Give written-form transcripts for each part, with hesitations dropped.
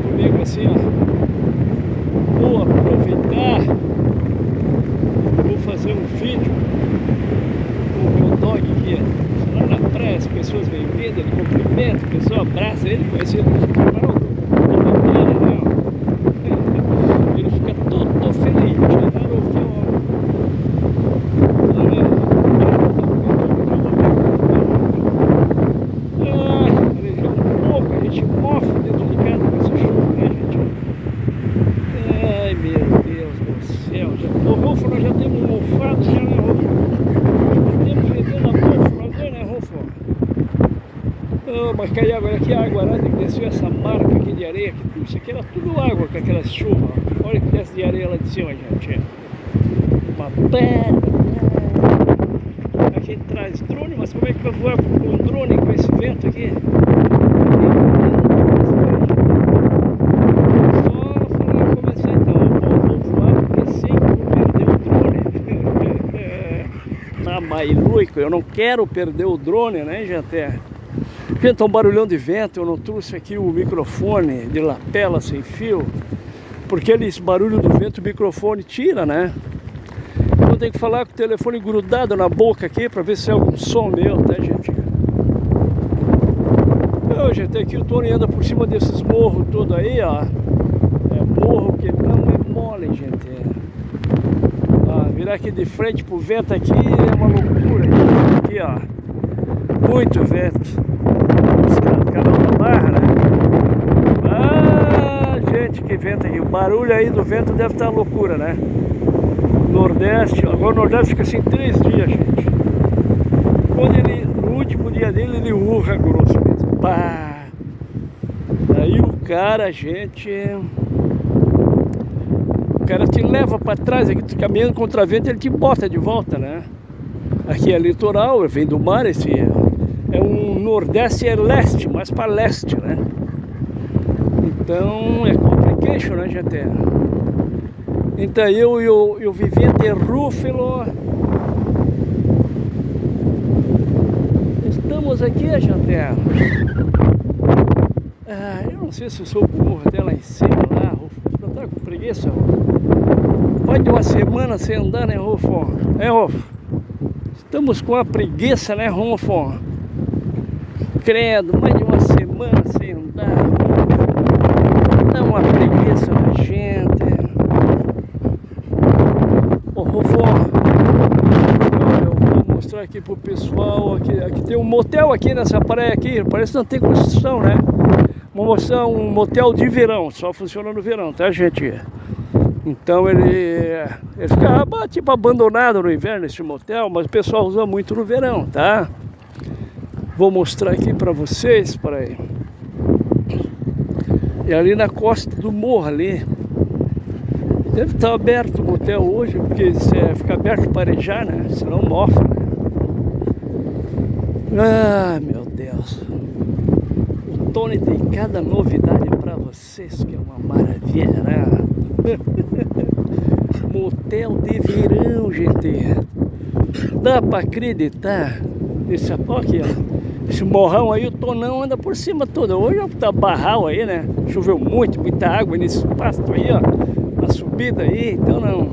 comigo assim, ó. Vou aproveitar, vou fazer um vídeo com o meu dog aqui. Lá na praia as pessoas vêm vindo, ele cumprimenta, a pessoa abraça ele, conhece ele, ele fica todo feliz, né? O Rufo nós já temos mofado, já, né, Rufo? Temos vendendo a mofo, nós dois, né, Rufo? Oh, mas caiu agora aqui a água, né? Desceu essa marca aqui de areia, isso aqui era tudo água com aquelas chuvas. Olha que desce de areia lá de cima, gente. Uma pedra. Aqui traz drone, mas como é que vai voar com um drone com esse vento aqui? Mailuico, eu não quero perder o drone, né, gente? Gente, tá um barulhão de vento, eu não trouxe aqui o microfone de lapela sem fio, porque esse barulho do vento o microfone tira, né? Então tem que falar com o telefone grudado na boca aqui para ver se é algum som meu, tá, gente? Então, gente, aqui o Tony anda por cima desses morros todos aí, ó. É morro que não é mole, gente. Virar aqui de frente pro vento aqui é uma loucura. Aqui, ó, muito vento. Os canal da Barra, né? Ah, gente, que vento aqui. O barulho aí do vento deve estar loucura, né? Nordeste, agora o Nordeste fica assim 3 dias, gente. Quando ele, no último dia dele, ele urra grosso mesmo. Pá! Aí o cara, gente... O cara te leva para trás, aqui tu caminhando contra vento, ele te bota de volta, né? Aqui é litoral, vem do mar, esse é um Nordeste, é leste, mais para leste, né? Então é complication, né, gente? Então eu vivia de Rúfalo. Estamos aqui, gente. Eu não sei se eu sou burro até lá em cima, lá, Rúfalo. Tá com preguiça, pode uma semana sem andar, né, Rufo? É, Rufo? Estamos com uma preguiça, né, Rufo? Credo, mais de uma semana sem andar, dá uma preguiça na gente. Ô, Rufo, eu vou mostrar aqui pro pessoal, aqui tem um motel aqui nessa praia aqui, parece que não tem construção, né? Vou mostrar um motel de verão, só funciona no verão, tá, gente? Então ele fica tipo abandonado no inverno, esse motel, mas o pessoal usa muito no verão, tá? Vou mostrar aqui pra vocês, peraí. É ali na costa do morro ali. Deve estar aberto o motel hoje, porque se fica aberto para arejar, né? Senão mofa, né? Ah, meu Deus. O Tony tem cada novidade para vocês, que é uma maravilha, né? Motel de verão, gente. Dá para acreditar? Esse aqui, ó. Esse morrão aí, o Tonão anda por cima todo. Hoje tá barral aí, né? Choveu muito, muita água nesse pasto aí, ó. Na subida aí, então não.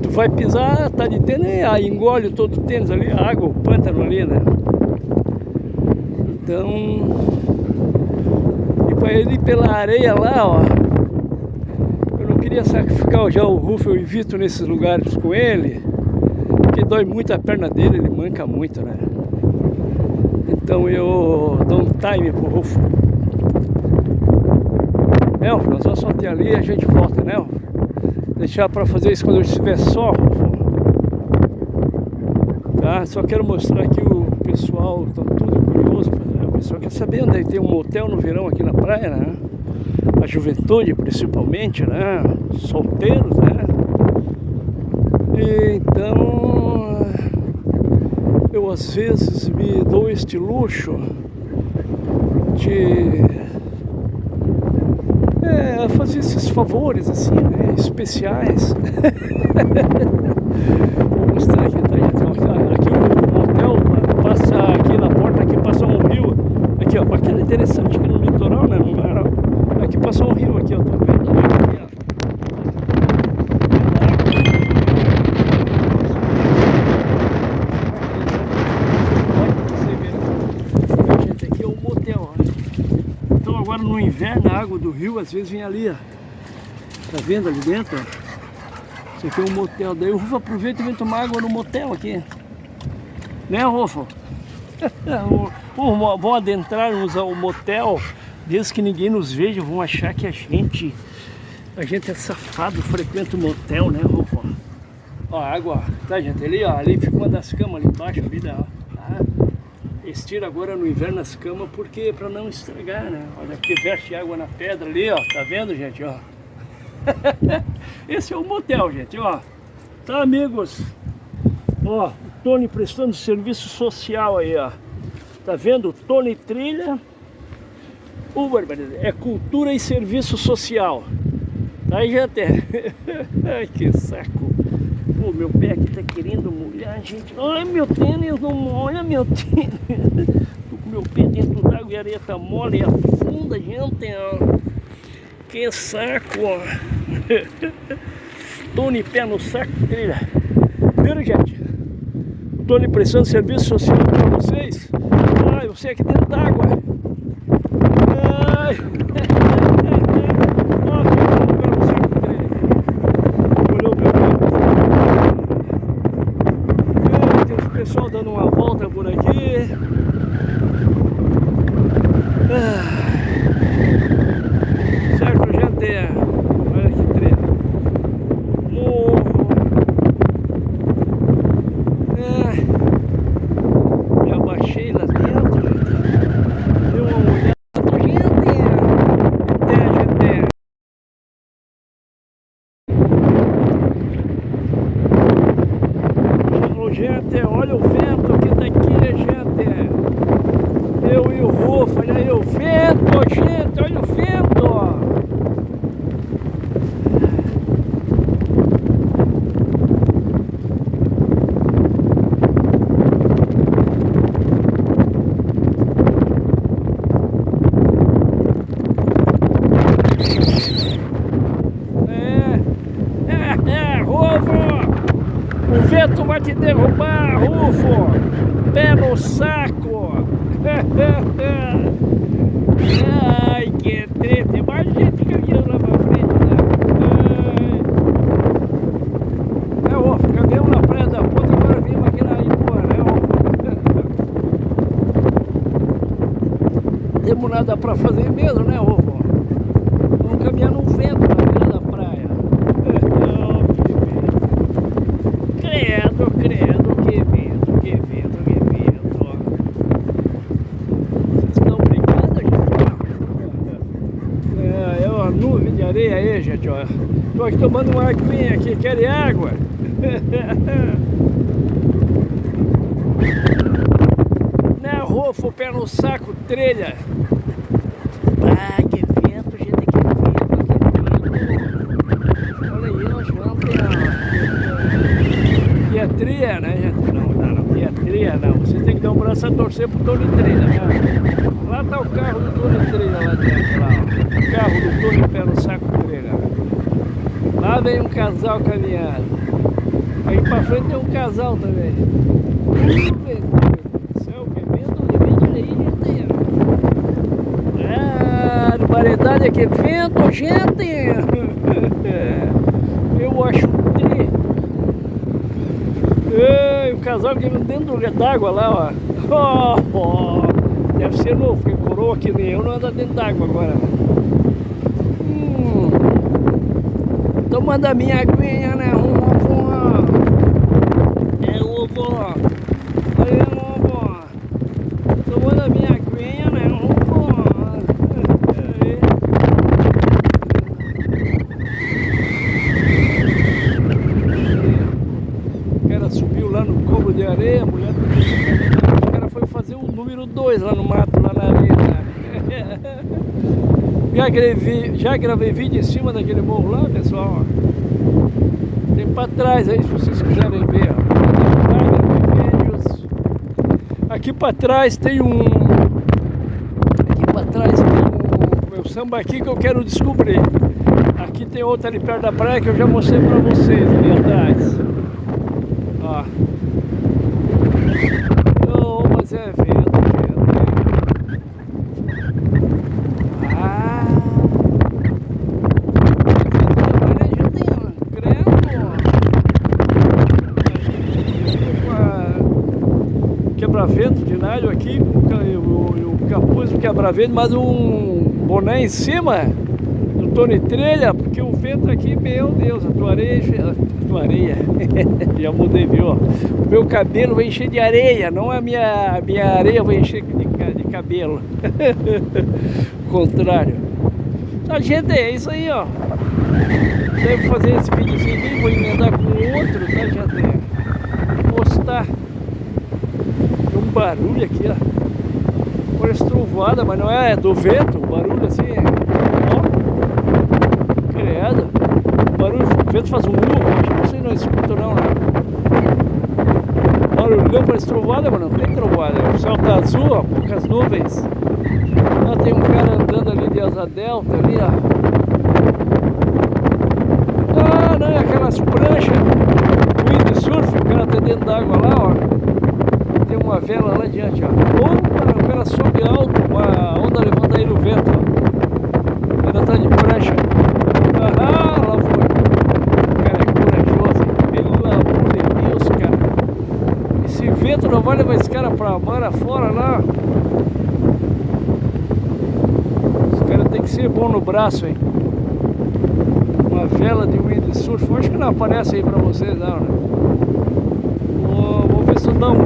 Tu vai pisar, tá de tênis, aí engole todo o tênis ali, a água, o pântano ali, né? Então... ele pela areia lá, ó. Eu não queria sacrificar já o Rufo, eu evito nesses lugares com ele, porque dói muito a perna dele, ele manca muito, né? Então eu dou um time pro Rufo. Nós vamos só ter ali e a gente volta, né? Deixar para fazer isso quando eu estiver só, Rufo. Tá? Só quero mostrar aqui o pessoal, tá tudo curioso, o pessoal quer saber onde tem um motel no verão aqui na praia, né? A juventude principalmente, né? Solteiros, né? E então eu às vezes me dou este luxo de fazer esses favores assim, né? Especiais. Vou mostrar aqui, tá, gente? Aqui o motel passa aqui na porta, aqui passa um rio. Aqui, ó, bacana, interessante aqui no litoral, né? Aqui passou um rio aqui, eu tô vendo aqui, ó. Gente, aqui é um motel, ó. Então agora no inverno a água do rio às vezes vem ali, ó. Tá vendo ali dentro, ó? Isso aqui é um motel. Daí o Rufo aproveita e vem tomar água no motel aqui. Né, Rufo? Vão adentrar-nos ao motel, desde que ninguém nos veja, vão achar que a gente é safado, frequenta o motel, né, Rufo? Ó, a água, tá, gente? Ali, ó, ali fica uma das camas ali embaixo, ali, ó. Tá? Eles tiram agora no inverno as camas porque para não estragar, né? Olha, porque veste água na pedra ali, ó. Tá vendo, gente, ó? Esse é o motel, gente, ó. Tá, amigos? Ó, o Tony prestando serviço social aí, ó. Tá vendo? Tony Trilha. É cultura e serviço social. Aí, gente. Ai, que saco. Pô, meu pé aqui tá querendo molhar, gente. Ai, meu tênis não molha, meu tênis. Tô com meu pé dentro d'água e a areia tá mole e afunda, gente, ó. Que saco, ó. Tony pé no saco, trilha. Viram, gente? Tony prestando serviço social para vocês. Ai, você aqui dentro d'água. Ai. Ó, para você com trilha. Olhou meu pé. Tem o pessoal dando uma volta por aqui. Certo, gente? Olha que treta. Morro. Eu abaixei lá dentro, gente. Dei uma olhada, gente. Gente, olha o vento que tá aqui, gente. Eu e o Rufo, olha aí o vento, gente, olha o vento. Rufo! O vento vai te derrubar, Rufo! Pé no saco! Ai, que treta! Tem mais gente caminhando lá pra frente, né? É, Rufo, caminhamos na praia da ponta, agora viemos aqui na Ipoa, né, Rufo? Temos nada pra fazer mesmo, né, Rufo? Vamos caminhar no vento na beira da praia. Credo, que vento, que vento, que vento. Vocês estão brincando, gente? É uma nuvem de areia aí, gente, ó. Tô aqui tomando uma aguinha aqui, querem água? Né, Rufo, pé no saco, trilha. Ah, que vento, gente, que vento. Olha aí, ó, gente. E é trilha, né, gente? Não, e é trilha, não. Você tem que dar um braço a torcer pro Tony Trilha, né? Lá tá o carro do Tony Trilha lá dentro, lá, ó. O carro do Tony pé no saco trilha. Lá vem um casal caminhando. Aí pra frente tem um casal também. Meu Deus do céu, que vento, olha aí, gente. Ah, variedade aqui, vento, gente. Eu acho tri. Ei, o casal que dentro d'água lá, ó. Deve ser novo, porque coroa que nem eu não anda dentro d'água agora. Tomando a minha aguinha, né, Rufo? É, Rufo. Aí, Rufo. Tomando a minha aguinha, né, Rufo? O cara subiu lá no couro de areia, a mulher do o cara foi fazer o número 2 lá no mato, lá na areia. Já gravei vídeo em cima daquele morro lá, pessoal. Tem pra trás aí, se vocês quiserem ver. Vídeos. Aqui pra trás tem um... Aqui pra trás tem um... Como eu Sambaqui que eu quero descobrir. Aqui tem outra ali perto da praia que eu já mostrei pra vocês ali atrás. Ó. Não, mas é vento. Ah. Quebra-vento de nylon aqui, o capuz do quebra-vento, mas um boné em cima do Tony Trelha, porque o vento aqui, meu Deus, a tua areia, já mudei, viu? O meu cabelo vai encher de areia, não a minha areia vai encher de cabelo. Contrário. Então, gente, é isso aí, ó. Devo fazer esse vídeo, vou emendar com outro, tá, gente? Postar. Tem um barulho aqui, ó. Parece trovoada, mas não é do vento, o barulho assim, ó. Credo. O barulho, o vento faz um acho que vocês não escutam não, né? Barulhão parece trovoada, mas não tem trovoada. O céu tá azul, ó, poucas nuvens. Lá tem um cara andando ali de asa delta, ali, ó. Ah, não, é aquelas pranchas, windsurf, o cara tá dentro d'água lá, ó. Tem uma vela lá adiante, ó. Opa, o cara sobe alto, uma onda levanta aí no vento, ó. Ainda tá de prancha. Ah, lá foi. O cara é corajoso, pelo amor de Deus, cara. Esse vento não vai levar esse cara pra mar afora lá. Esse cara tem que ser bom no braço, hein. Uma vela de windsurf. Acho que não aparece aí pra vocês, não, né? Vou ver se eu dou um